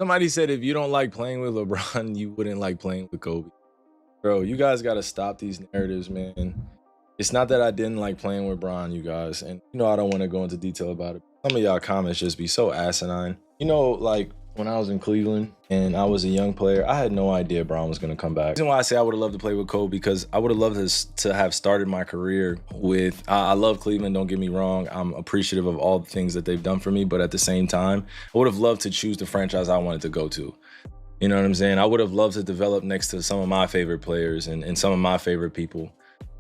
Somebody said if you don't like playing with LeBron, you wouldn't like playing with Kobe. Bro, you guys got to stop these narratives, man. It's not that I didn't like playing with Bron, you guys. And I don't want to go into detail about it. Some of y'all comments just be so asinine. Like when I was in Cleveland and I was a young player, I had no idea Bron was going to come back. The reason why I say I would have loved to play with Kobe, because I would have loved to have started my career with, I love Cleveland, don't get me wrong. I'm appreciative of all the things that they've done for me. But at the same time, I would have loved to choose the franchise I wanted to go to. You know what I'm saying? I would have loved to develop next to some of my favorite players and some of my favorite people.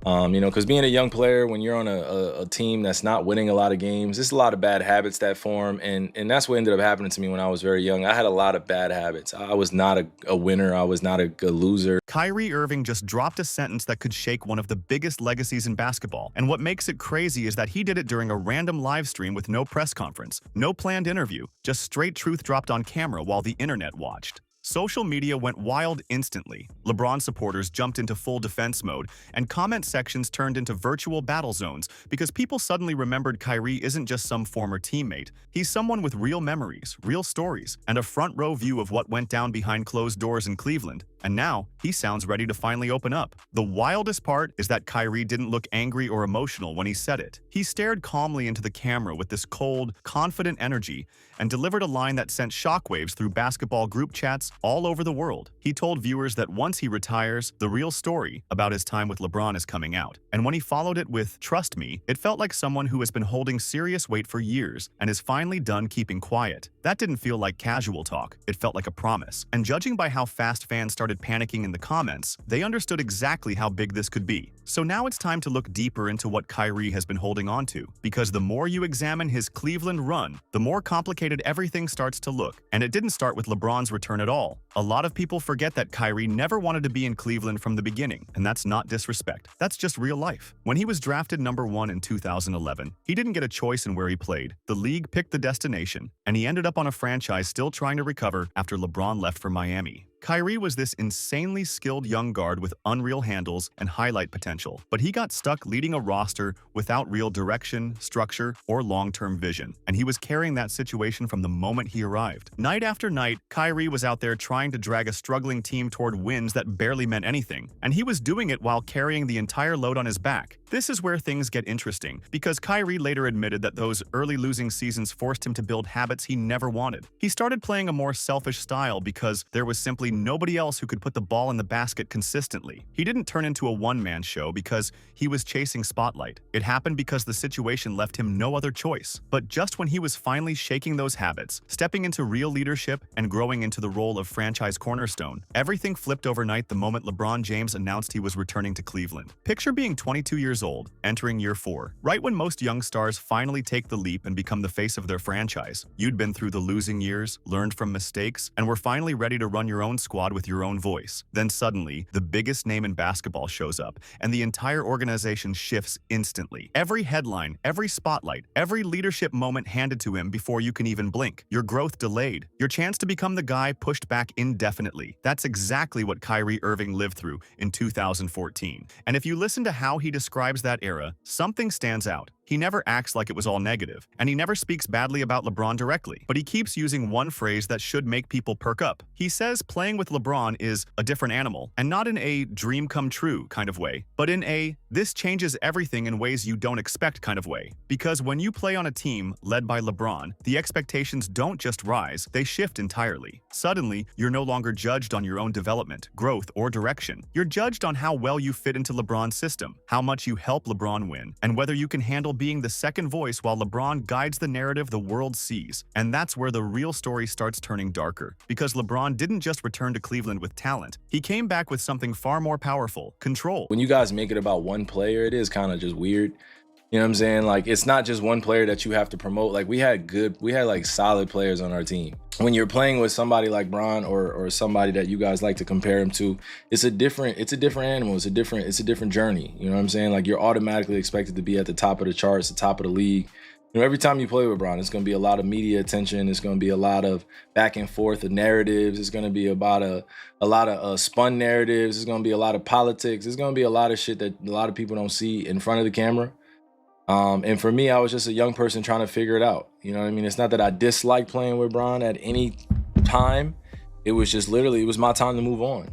Because being a young player, when you're on a team that's not winning a lot of games, there's a lot of bad habits that form. And that's what ended up happening to me when I was very young. I had a lot of bad habits. I was not a winner. I was not a loser. Kyrie Irving just dropped a sentence that could shake one of the biggest legacies in basketball. And what makes it crazy is that he did it during a random live stream with no press conference, no planned interview, just straight truth dropped on camera while the internet watched. Social media went wild instantly. LeBron supporters jumped into full defense mode, and comment sections turned into virtual battle zones because people suddenly remembered Kyrie isn't just some former teammate. He's someone with real memories, real stories, and a front-row view of what went down behind closed doors in Cleveland. And now, he sounds ready to finally open up. The wildest part is that Kyrie didn't look angry or emotional when he said it. He stared calmly into the camera with this cold, confident energy and delivered a line that sent shockwaves through basketball group chats all over the world. He told viewers that once he retires, the real story about his time with LeBron is coming out. And when he followed it with "Trust me," it felt like someone who has been holding serious weight for years and is finally done keeping quiet. That didn't feel like casual talk. It felt like a promise. And judging by how fast fans started panicking in the comments, they understood exactly how big this could be. So now it's time to look deeper into what Kyrie has been holding on to, because the more you examine his Cleveland run, the more complicated everything starts to look. And it didn't start with LeBron's return at all. A lot of people forget that Kyrie never wanted to be in Cleveland from the beginning, and that's not disrespect. That's just real life. When he was drafted #1 in 2011, he didn't get a choice in where he played. The league picked the destination, and he ended up on a franchise still trying to recover after LeBron left for Miami. Kyrie was this insanely skilled young guard with unreal handles and highlight potential, but he got stuck leading a roster without real direction, structure, or long-term vision, and he was carrying that situation from the moment he arrived. Night after night, Kyrie was out there trying to drag a struggling team toward wins that barely meant anything, and he was doing it while carrying the entire load on his back. This is where things get interesting, because Kyrie later admitted that those early losing seasons forced him to build habits he never wanted. He started playing a more selfish style because there was simply nobody else who could put the ball in the basket consistently. He didn't turn into a one-man show because he was chasing spotlight. It happened because the situation left him no other choice. But just when he was finally shaking those habits, stepping into real leadership and growing into the role of franchise cornerstone, everything flipped overnight the moment LeBron James announced he was returning to Cleveland. Picture being 22 years old, entering year 4, right when most young stars finally take the leap and become the face of their franchise. You'd been through the losing years, learned from mistakes, and were finally ready to run your own squad with your own voice. Then suddenly, the biggest name in basketball shows up, and the entire organization shifts instantly. Every headline, every spotlight, every leadership moment handed to him before you can even blink. Your growth delayed. Your chance to become the guy pushed back indefinitely. That's exactly what Kyrie Irving lived through in 2014. And if you listen to how he describes that era, something stands out. He never acts like it was all negative, and he never speaks badly about LeBron directly, but he keeps using one phrase that should make people perk up. He says playing with LeBron is a different animal, and not in a dream come true kind of way, but in a this changes everything in ways you don't expect kind of way. Because when you play on a team led by LeBron, the expectations don't just rise, they shift entirely. Suddenly, you're no longer judged on your own development, growth, or direction. You're judged on how well you fit into LeBron's system, how much you help LeBron win, and whether you can handle being the second voice while LeBron guides the narrative the world sees. And that's where the real story starts turning darker. Because LeBron didn't just return to Cleveland with talent. He came back with something far more powerful: control. When you guys make it about one player, it is kind of just weird. You know what I'm saying? Like, it's not just one player that you have to promote. Like, we had like solid players on our team. When you're playing with somebody like Bron or somebody that you guys like to compare him to, it's a different animal. It's a different journey. You know what I'm saying? Like, you're automatically expected to be at the top of the charts, the top of the league. Every time you play with Bron, it's going to be a lot of media attention. It's going to be a lot of back and forth of narratives. It's going to be about a lot of spun narratives. It's going to be a lot of politics. It's going to be a lot of shit that a lot of people don't see in front of the camera. And for me, I was just a young person trying to figure it out. You know what I mean? It's not that I dislike playing with Bron at any time, it was just literally, it was my time to move on.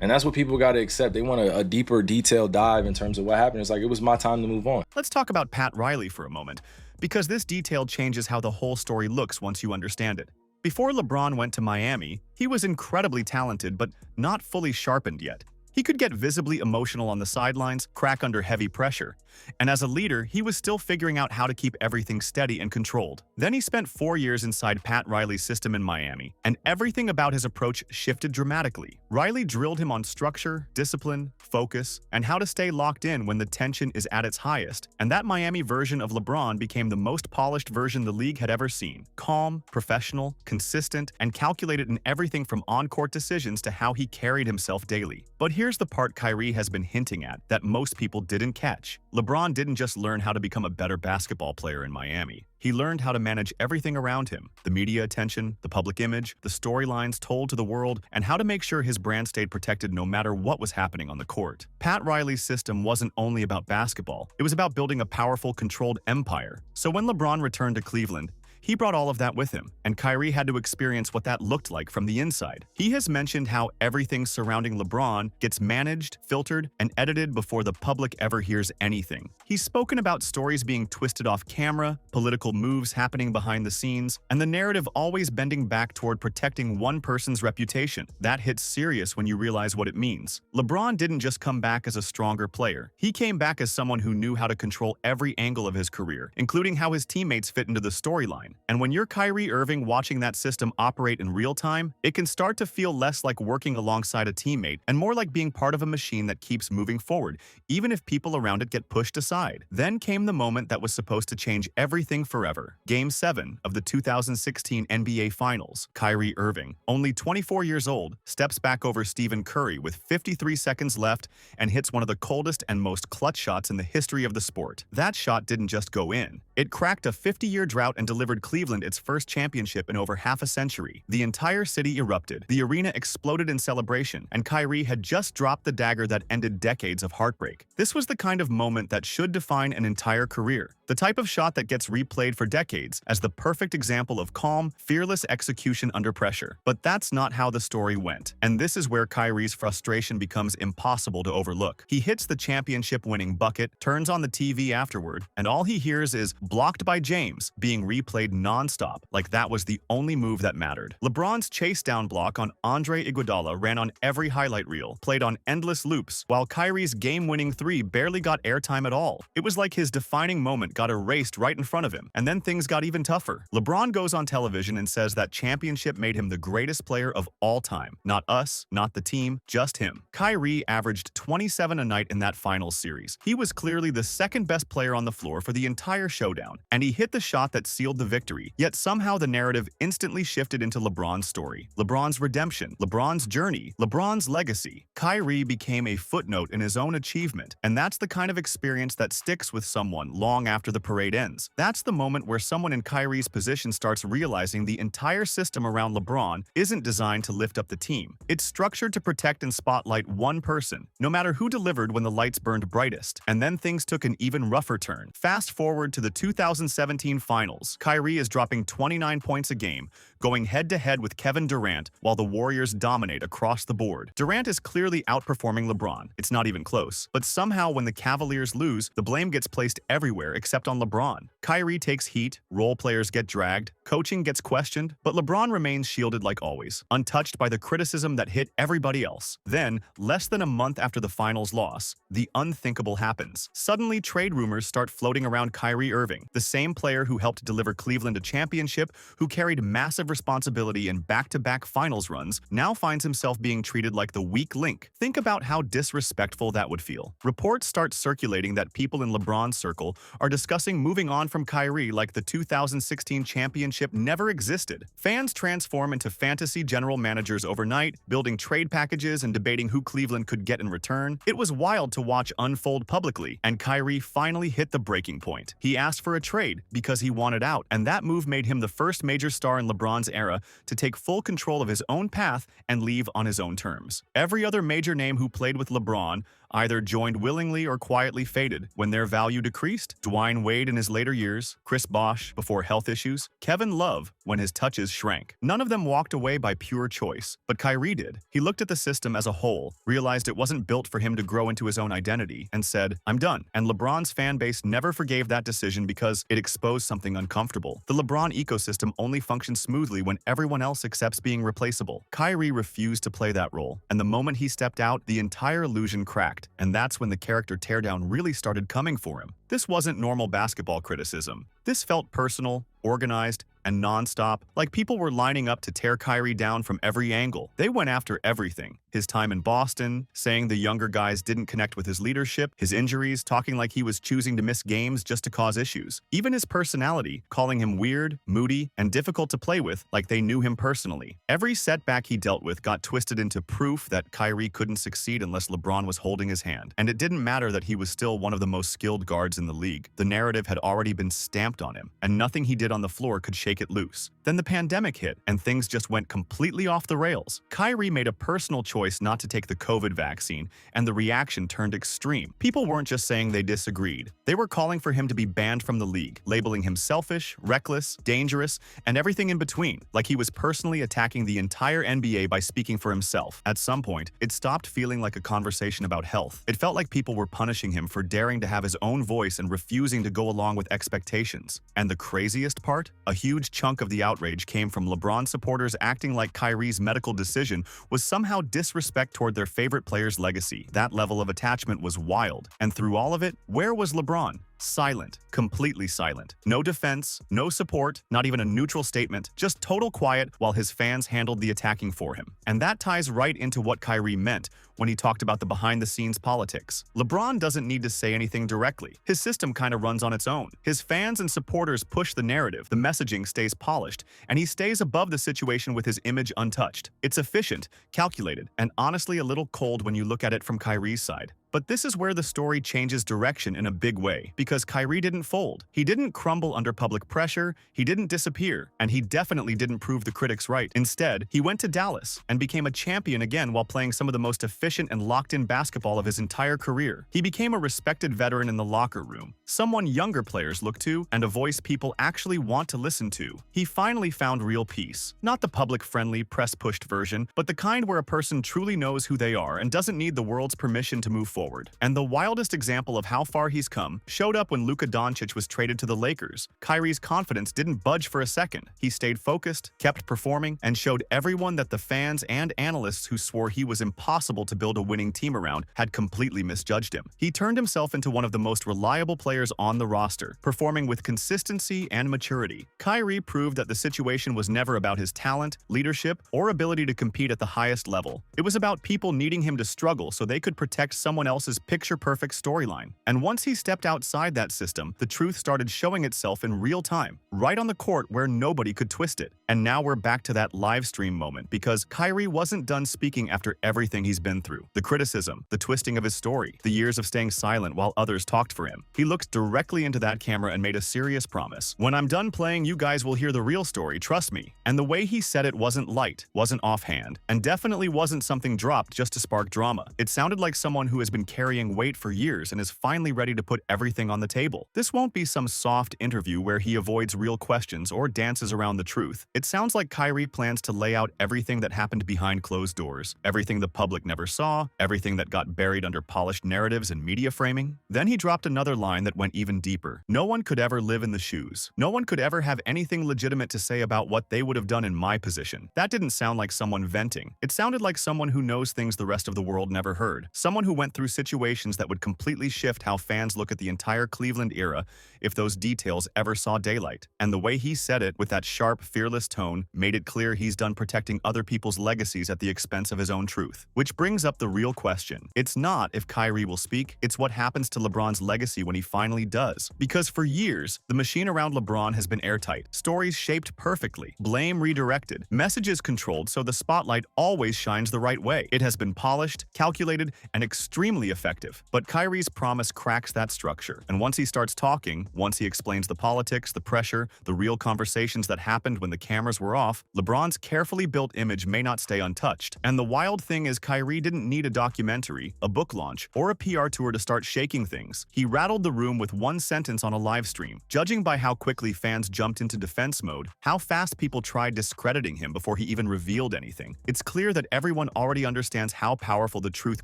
And that's what people got to accept. They want a deeper, detailed dive in terms of what happened. It's like, it was my time to move on. Let's talk about Pat Riley for a moment, because this detail changes how the whole story looks once you understand it. Before LeBron went to Miami, he was incredibly talented but not fully sharpened yet. He could get visibly emotional on the sidelines, crack under heavy pressure. And as a leader, he was still figuring out how to keep everything steady and controlled. Then he spent 4 years inside Pat Riley's system in Miami, and everything about his approach shifted dramatically. Riley drilled him on structure, discipline, focus, and how to stay locked in when the tension is at its highest. And that Miami version of LeBron became the most polished version the league had ever seen. Calm, professional, consistent, and calculated in everything from on-court decisions to how he carried himself daily. But here's the part Kyrie has been hinting at that most people didn't catch. LeBron didn't just learn how to become a better basketball player in Miami. He learned how to manage everything around him: the media attention, the public image, the storylines told to the world, and how to make sure his brand stayed protected no matter what was happening on the court. Pat Riley's system wasn't only about basketball. It was about building a powerful, controlled empire. So when LeBron returned to Cleveland, he brought all of that with him, and Kyrie had to experience what that looked like from the inside. He has mentioned how everything surrounding LeBron gets managed, filtered, and edited before the public ever hears anything. He's spoken about stories being twisted off camera, political moves happening behind the scenes, and the narrative always bending back toward protecting one person's reputation. That hits serious when you realize what it means. LeBron didn't just come back as a stronger player. He came back as someone who knew how to control every angle of his career, including how his teammates fit into the storyline. And when you're Kyrie Irving watching that system operate in real time, it can start to feel less like working alongside a teammate and more like being part of a machine that keeps moving forward, even if people around it get pushed aside. Then came the moment that was supposed to change everything forever. Game 7 of the 2016 NBA Finals. Kyrie Irving, only 24 years old, steps back over Stephen Curry with 53 seconds left and hits one of the coldest and most clutch shots in the history of the sport. That shot didn't just go in. It cracked a 50-year drought and delivered Cleveland its first championship in over half a century. The entire city erupted, the arena exploded in celebration, and Kyrie had just dropped the dagger that ended decades of heartbreak. This was the kind of moment that should define an entire career. The type of shot that gets replayed for decades as the perfect example of calm, fearless execution under pressure. But that's not how the story went. And this is where Kyrie's frustration becomes impossible to overlook. He hits the championship-winning bucket, turns on the TV afterward, and all he hears is "blocked by James" being replayed non-stop, like that was the only move that mattered. LeBron's chase-down block on Andre Iguodala ran on every highlight reel, played on endless loops, while Kyrie's game-winning three barely got airtime at all. It was like his defining moment got erased right in front of him, and then things got even tougher. LeBron goes on television and says that championship made him the greatest player of all time. Not us, not the team, just him. Kyrie averaged 27 a night in that finals series. He was clearly the second best player on the floor for the entire showdown, and he hit the shot that sealed the victory. Yet somehow the narrative instantly shifted into LeBron's story, LeBron's redemption, LeBron's journey, LeBron's legacy. Kyrie became a footnote in his own achievement, and that's the kind of experience that sticks with someone long after the parade ends. That's the moment where someone in Kyrie's position starts realizing the entire system around LeBron isn't designed to lift up the team. It's structured to protect and spotlight one person, no matter who delivered when the lights burned brightest. And then things took an even rougher turn. Fast forward to the 2017 Finals. Kyrie is dropping 29 points a game, going head-to-head with Kevin Durant while the Warriors dominate across the board. Durant is clearly outperforming LeBron. It's not even close. But somehow when the Cavaliers lose, the blame gets placed everywhere except on LeBron. Kyrie takes heat, role players get dragged, coaching gets questioned, but LeBron remains shielded like always, untouched by the criticism that hit everybody else. Then, less than a month after the finals loss, the unthinkable happens. Suddenly, trade rumors start floating around Kyrie Irving, the same player who helped deliver Cleveland a championship, who carried massive responsibility in back-to-back finals runs, now finds himself being treated like the weak link. Think about how disrespectful that would feel. Reports start circulating that people in LeBron's circle are discussing moving on from Kyrie like the 2016 championship never existed. Fans transform into fantasy general managers overnight, building trade packages and debating who Cleveland could get in return. It was wild to watch unfold publicly, and Kyrie finally hit the breaking point. He asked for for a trade because he wanted out, and that move made him the first major star in LeBron's era to take full control of his own path and leave on his own terms. Every other major name who played with LeBron either joined willingly or quietly faded when their value decreased. Dwayne Wade in his later years, Chris Bosh before health issues, Kevin Love when his touches shrank. None of them walked away by pure choice, but Kyrie did. He looked at the system as a whole, realized it wasn't built for him to grow into his own identity, and said, "I'm done." And LeBron's fan base never forgave that decision because it exposed something uncomfortable. The LeBron ecosystem only functions smoothly when everyone else accepts being replaceable. Kyrie refused to play that role, and the moment he stepped out, the entire illusion cracked. And that's when the character teardown really started coming for him. This wasn't normal basketball criticism. This felt personal, organized, and non-stop, like people were lining up to tear Kyrie down from every angle. They went after everything. His time in Boston, saying the younger guys didn't connect with his leadership, his injuries, talking like he was choosing to miss games just to cause issues. Even his personality, calling him weird, moody, and difficult to play with like they knew him personally. Every setback he dealt with got twisted into proof that Kyrie couldn't succeed unless LeBron was holding his hand. And it didn't matter that he was still one of the most skilled guards in the league. The narrative had already been stamped on him, and nothing he did on the floor could shake it loose. Then the pandemic hit, and things just went completely off the rails. Kyrie made a personal choice not to take the COVID vaccine, and the reaction turned extreme. People weren't just saying they disagreed. They were calling for him to be banned from the league, labeling him selfish, reckless, dangerous, and everything in between, like he was personally attacking the entire NBA by speaking for himself. At some point, it stopped feeling like a conversation about health. It felt like people were punishing him for daring to have his own voice and refusing to go along with expectations. And the craziest part? A huge chunk of the outrage came from LeBron supporters acting like Kyrie's medical decision was somehow disrespect toward their favorite player's legacy. That level of attachment was wild. And through all of it, where was LeBron? Silent. Completely silent. No defense, no support, not even a neutral statement, just total quiet while his fans handled the attacking for him. And that ties right into what Kyrie meant when he talked about the behind-the-scenes politics. LeBron doesn't need to say anything directly. His system kind of runs on its own. His fans and supporters push the narrative, the messaging stays polished, and he stays above the situation with his image untouched. It's efficient, calculated, and honestly a little cold when you look at it from Kyrie's side. But this is where the story changes direction in a big way, because Kyrie didn't fold. He didn't crumble under public pressure, he didn't disappear, and he definitely didn't prove the critics right. Instead, he went to Dallas and became a champion again while playing some of the most efficient and locked-in basketball of his entire career. He became a respected veteran in the locker room, someone younger players look to, and a voice people actually want to listen to. He finally found real peace. Not the public-friendly, press-pushed version, but the kind where a person truly knows who they are and doesn't need the world's permission to move forward. And the wildest example of how far he's come showed up when Luka Doncic was traded to the Lakers. Kyrie's confidence didn't budge for a second. He stayed focused, kept performing, and showed everyone that the fans and analysts who swore he was impossible to build a winning team around had completely misjudged him. He turned himself into one of the most reliable players on the roster, performing with consistency and maturity. Kyrie proved that the situation was never about his talent, leadership, or ability to compete at the highest level. It was about people needing him to struggle so they could protect someone else's picture-perfect storyline. And once he stepped outside that system, the truth started showing itself in real time, right on the court where nobody could twist it. And now we're back to that live stream moment, because Kyrie wasn't done speaking after everything he's been through. The criticism, the twisting of his story, the years of staying silent while others talked for him. He looked directly into that camera and made a serious promise. "When I'm done playing, you guys will hear the real story, trust me." And the way he said it wasn't light, wasn't offhand, and definitely wasn't something dropped just to spark drama. It sounded like someone who has been carrying weight for years and is finally ready to put everything on the table. This won't be some soft interview where he avoids real questions or dances around the truth. It sounds like Kyrie plans to lay out everything that happened behind closed doors, everything the public never saw, everything that got buried under polished narratives and media framing. Then he dropped another line that went even deeper. No one could ever live in the shoes. No one could ever have anything legitimate to say about what they would have done in my position. That didn't sound like someone venting. It sounded like someone who knows things the rest of the world never heard. Someone who went through situations that would completely shift how fans look at the entire Cleveland era if those details ever saw daylight. And the way he said it, with that sharp, fearless tone, made it clear he's done protecting other people's legacies at the expense of his own truth. Which brings up the real question. It's not if Kyrie will speak, it's what happens to LeBron's legacy when he finally does. Because for years, the machine around LeBron has been airtight, stories shaped perfectly, blame redirected, messages controlled so the spotlight always shines the right way. It has been polished, calculated, and extremely extremely effective. But Kyrie's promise cracks that structure. And once he starts talking, once he explains the politics, the pressure, the real conversations that happened when the cameras were off, LeBron's carefully built image may not stay untouched. And the wild thing is Kyrie didn't need a documentary, a book launch, or a PR tour to start shaking things. He rattled the room with one sentence on a live stream. Judging by how quickly fans jumped into defense mode, how fast people tried discrediting him before he even revealed anything, it's clear that everyone already understands how powerful the truth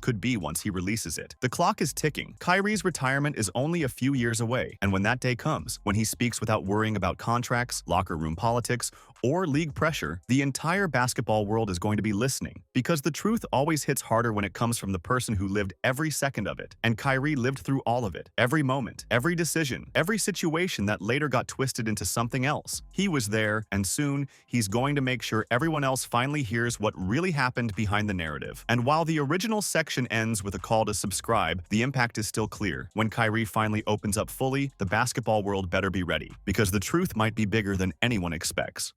could be once he releases it. The clock is ticking. Kyrie's retirement is only a few years away, and when that day comes, when he speaks without worrying about contracts, locker room politics, or league pressure, the entire basketball world is going to be listening. Because the truth always hits harder when it comes from the person who lived every second of it. And Kyrie lived through all of it. Every moment, every decision, every situation that later got twisted into something else. He was there, and soon, he's going to make sure everyone else finally hears what really happened behind the narrative. And while the original section ends with a call to subscribe, the impact is still clear. When Kyrie finally opens up fully, the basketball world better be ready. Because the truth might be bigger than anyone expects.